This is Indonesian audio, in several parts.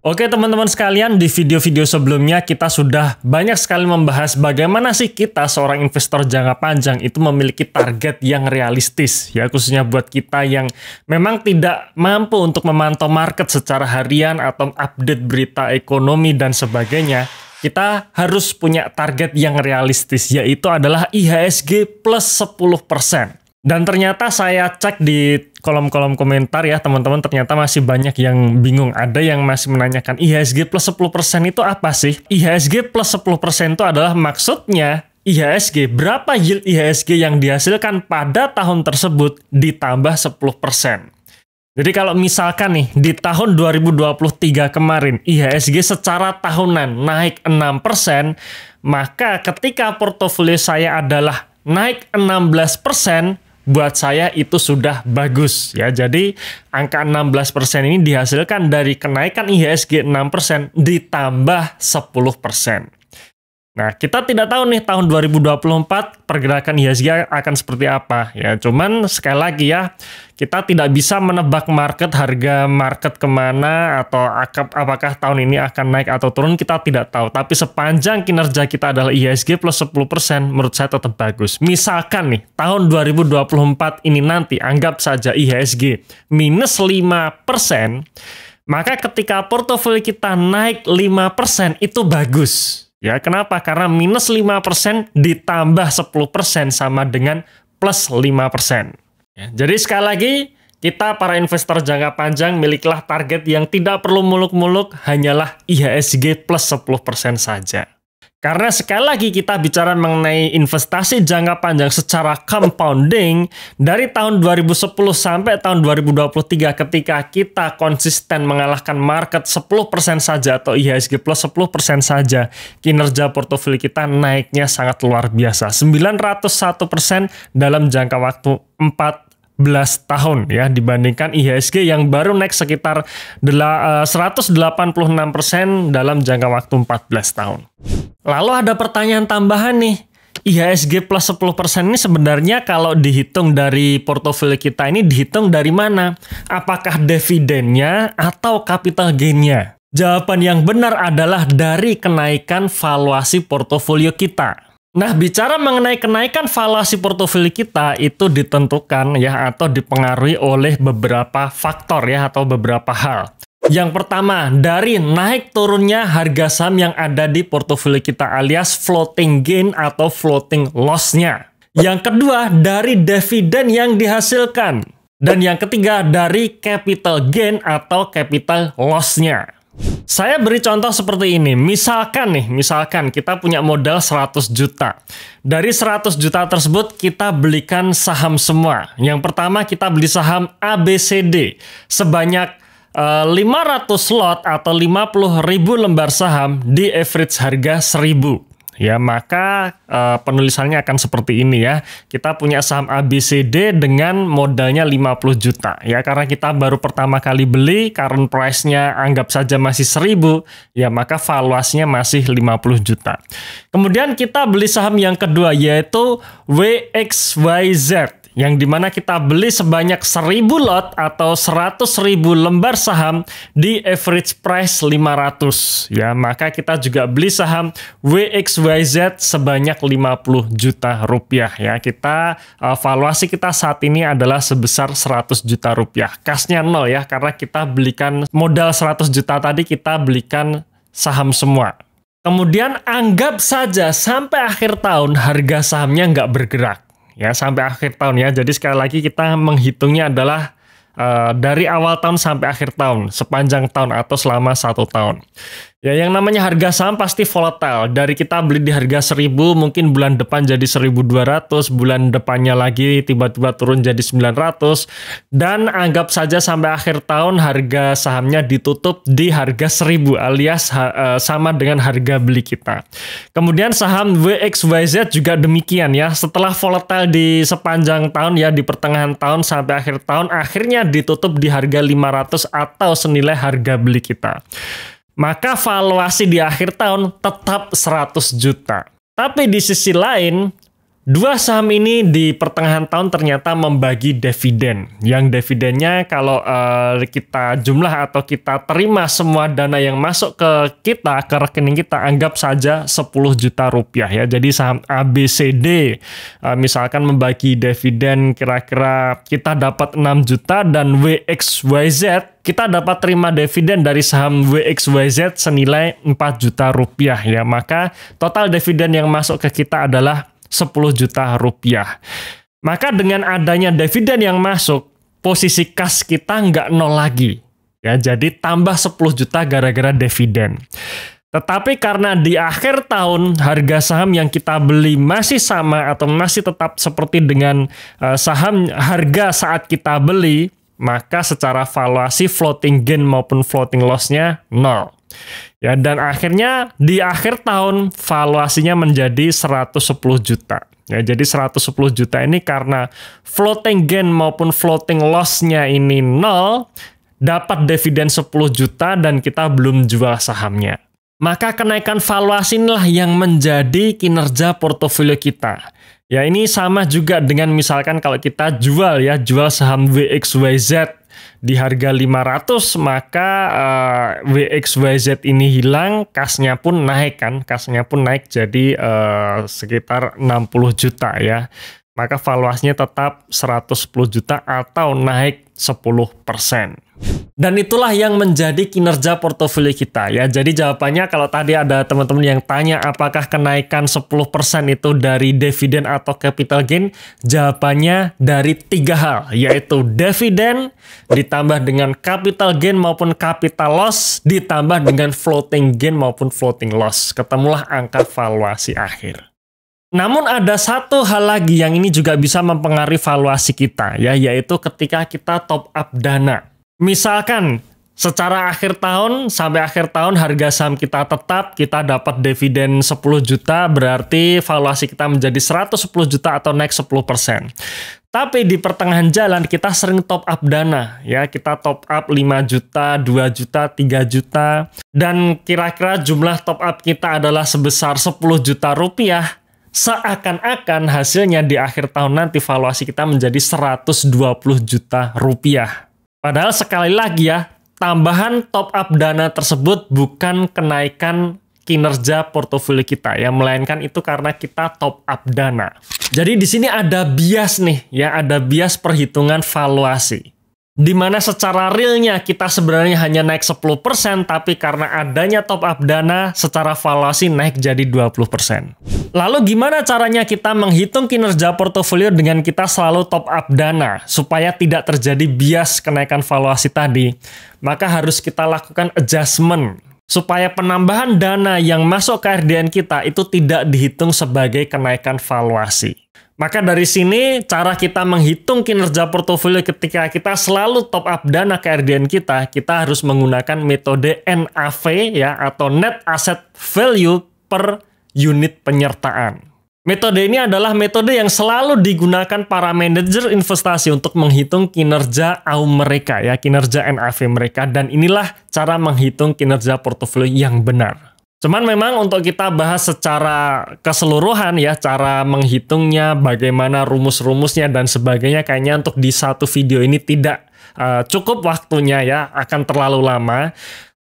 Oke teman-teman sekalian, di video-video sebelumnya kita sudah banyak sekali membahas bagaimana sih kita seorang investor jangka panjang itu memiliki target yang realistis, ya khususnya buat kita yang memang tidak mampu untuk memantau market secara harian atau update berita ekonomi dan sebagainya. Kita harus punya target yang realistis, yaitu adalah IHSG plus 10%. Dan ternyata saya cek di kolom-kolom komentar ya teman-teman, ternyata masih banyak yang bingung. Ada yang masih menanyakan IHSG plus 10% itu apa sih? IHSG plus 10% itu adalah maksudnya IHSG, berapa yield IHSG yang dihasilkan pada tahun tersebut ditambah 10%. Jadi kalau misalkan nih di tahun 2023 kemarin IHSG secara tahunan naik 6%, maka ketika portofolio saya adalah naik 16%, buat saya itu sudah bagus ya. Jadi angka 16% ini dihasilkan dari kenaikan IHSG 6% ditambah 10%. Nah, kita tidak tahu nih tahun 2024 pergerakan IHSG akan seperti apa ya. Cuman sekali lagi ya, kita tidak bisa menebak harga market kemana atau apakah tahun ini akan naik atau turun, kita tidak tahu. Tapi sepanjang kinerja kita adalah IHSG plus 10%, menurut saya tetap bagus. Misalkan nih, tahun 2024 ini nanti anggap saja IHSG minus 5%, maka ketika portofolio kita naik 5% itu bagus. Ya, kenapa? Karena minus 5% ditambah 10% sama dengan plus 5%. Ya, jadi sekali lagi, kita para investor jangka panjang milikilah target yang tidak perlu muluk-muluk, hanyalah IHSG plus 10% saja. Karena sekali lagi kita bicara mengenai investasi jangka panjang secara compounding dari tahun 2010 sampai tahun 2023 ketika kita konsisten mengalahkan market 10% saja atau IHSG plus 10% saja, kinerja portofolio kita naiknya sangat luar biasa. 901% dalam jangka waktu 14 tahun ya, dibandingkan IHSG yang baru naik sekitar 186% dalam jangka waktu 14 tahun. Lalu ada pertanyaan tambahan nih, IHSG plus 10% ini sebenarnya kalau dihitung dari portofolio kita ini dihitung dari mana? Apakah dividennya atau capital gain-nya? Jawaban yang benar adalah dari kenaikan valuasi portofolio kita. Nah, bicara mengenai kenaikan valuasi portofolio kita itu ditentukan ya atau dipengaruhi oleh beberapa faktor ya atau beberapa hal. Yang pertama, dari naik turunnya harga saham yang ada di portofolio kita alias floating gain atau floating loss-nya. Yang kedua, dari dividen yang dihasilkan. Dan yang ketiga, dari capital gain atau capital loss-nya. Saya beri contoh seperti ini. Misalkan kita punya modal 100 juta. Dari 100 juta tersebut kita belikan saham semua. Yang pertama kita beli saham ABCD sebanyak 500 lot atau 50.000 lembar saham di average harga 1.000. Ya, maka penulisannya akan seperti ini ya. Kita punya saham ABCD dengan modalnya 50 juta. Ya, karena kita baru pertama kali beli, current price-nya anggap saja masih 1.000, ya maka valuasinya masih 50 juta. Kemudian kita beli saham yang kedua yaitu WXYZ. Yang dimana kita beli sebanyak 1.000 lot atau 100.000 lembar saham di average price 500. Ya, maka kita juga beli saham WXYZ sebanyak 50 juta rupiah. Ya, kita valuasi kita saat ini adalah sebesar 100 juta rupiah. Kasnya 0 ya, karena kita belikan modal 100 juta tadi kita belikan saham semua. Kemudian anggap saja sampai akhir tahun harga sahamnya nggak bergerak. Ya, sampai akhir tahun ya. Jadi sekali lagi kita menghitungnya adalah dari awal tahun sampai akhir tahun, sepanjang tahun atau selama 1 tahun. Ya, yang namanya harga saham pasti volatile. Dari kita beli di harga 1.000, mungkin bulan depan jadi 1.200, bulan depannya lagi tiba-tiba turun jadi 900, dan anggap saja sampai akhir tahun harga sahamnya ditutup di harga 1.000 alias sama dengan harga beli kita. Kemudian saham WXYZ juga demikian ya. Setelah volatile di sepanjang tahun ya, di pertengahan tahun sampai akhir tahun, akhirnya ditutup di harga 500 atau senilai harga beli kita. Maka valuasi di akhir tahun tetap 100 juta. Tapi di sisi lain, Dua saham ini di pertengahan tahun ternyata membagi dividen. Yang dividennya kalau kita jumlah atau kita terima semua dana yang masuk ke kita, ke rekening kita, anggap saja 10 juta rupiah ya. Jadi saham ABCD misalkan membagi dividen kira-kira kita dapat 6 juta dan WXYZ kita dapat terima dividen dari saham WXYZ senilai 4 juta rupiah ya. Maka total dividen yang masuk ke kita adalah 10 juta rupiah. Maka dengan adanya dividen yang masuk, posisi kas kita nggak nol lagi. Ya, jadi tambah 10 juta gara-gara dividen. Tetapi karena di akhir tahun harga saham yang kita beli masih sama atau masih tetap seperti dengan saham harga saat kita beli, maka secara valuasi floating gain maupun floating loss-nya nol. Ya, dan akhirnya di akhir tahun valuasinya menjadi 110 juta. Ya, jadi 110 juta ini karena floating gain maupun floating loss-nya ini nol, dapat dividen 10 juta dan kita belum jual sahamnya. Maka kenaikan valuasi inilah yang menjadi kinerja portofolio kita. Ya, ini sama juga dengan misalkan kalau kita jual saham WXYZ di harga 500, maka WXYZ ini hilang, kasnya pun naik kan, kasnya pun naik jadi sekitar 60 juta ya. Maka valuasinya tetap 110 juta atau naik 10%. Dan itulah yang menjadi kinerja portofolio kita ya. Jadi jawabannya kalau tadi ada teman-teman yang tanya apakah kenaikan 10% itu dari dividen atau capital gain, jawabannya dari 3 hal, yaitu dividen ditambah dengan capital gain maupun capital loss ditambah dengan floating gain maupun floating loss. Ketemulah angka valuasi akhir. Namun ada satu hal lagi yang ini juga bisa mempengaruhi valuasi kita ya, yaitu ketika kita top up dana. Misalkan secara akhir tahun sampai akhir tahun harga saham kita tetap, kita dapat dividen 10 juta, berarti valuasi kita menjadi 110 juta atau naik 10%. Tapi di pertengahan jalan kita sering top up dana ya, kita top up 5 juta, 2 juta, 3 juta dan kira-kira jumlah top up kita adalah sebesar 10 juta rupiah. Seakan-akan hasilnya di akhir tahun nanti valuasi kita menjadi 120 juta rupiah. Padahal sekali lagi ya, tambahan top up dana tersebut bukan kenaikan kinerja portofolio kita ya, melainkan itu karena kita top up dana. Jadi di sini ada bias nih ya, ada bias perhitungan valuasi. Di mana secara realnya kita sebenarnya hanya naik 10%, tapi karena adanya top up dana, secara valuasi naik jadi 20%. Lalu gimana caranya kita menghitung kinerja portofolio dengan kita selalu top up dana, supaya tidak terjadi bias kenaikan valuasi tadi? Maka harus kita lakukan adjustment, supaya penambahan dana yang masuk ke RDN kita itu tidak dihitung sebagai kenaikan valuasi. Maka dari sini cara kita menghitung kinerja portofolio ketika kita selalu top up dana ke RDN kita harus menggunakan metode NAV ya, atau Net Asset Value per unit penyertaan. Metode ini adalah metode yang selalu digunakan para manajer investasi untuk menghitung kinerja AUM mereka ya, kinerja NAV mereka, dan inilah cara menghitung kinerja portofolio yang benar. Cuman memang untuk kita bahas secara keseluruhan ya, cara menghitungnya, bagaimana rumus-rumusnya dan sebagainya, kayaknya untuk di satu video ini tidak cukup waktunya ya, akan terlalu lama.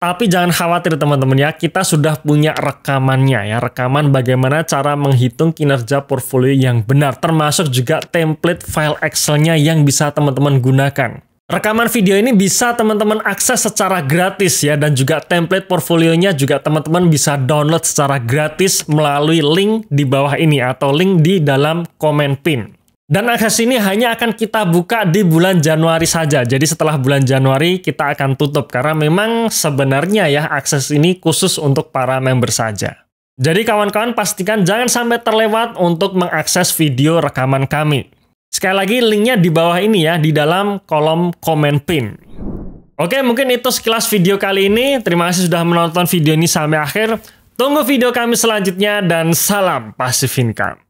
Tapi jangan khawatir teman-teman ya, kita sudah punya rekamannya ya, rekaman bagaimana cara menghitung kinerja portfolio yang benar, termasuk juga template file Excel-nya yang bisa teman-teman gunakan. Rekaman video ini bisa teman-teman akses secara gratis ya, dan juga template portfolionya juga teman-teman bisa download secara gratis melalui link di bawah ini atau link di dalam komen pin. Dan akses ini hanya akan kita buka di bulan Januari saja. Jadi setelah bulan Januari kita akan tutup karena memang sebenarnya ya akses ini khusus untuk para member saja. Jadi kawan-kawan pastikan jangan sampai terlewat untuk mengakses video rekaman kami. Sekali lagi linknya di bawah ini ya, di dalam kolom komen pin. Oke, mungkin itu sekilas video kali ini. Terima kasih sudah menonton video ini sampai akhir. Tunggu video kami selanjutnya dan salam Passive Income.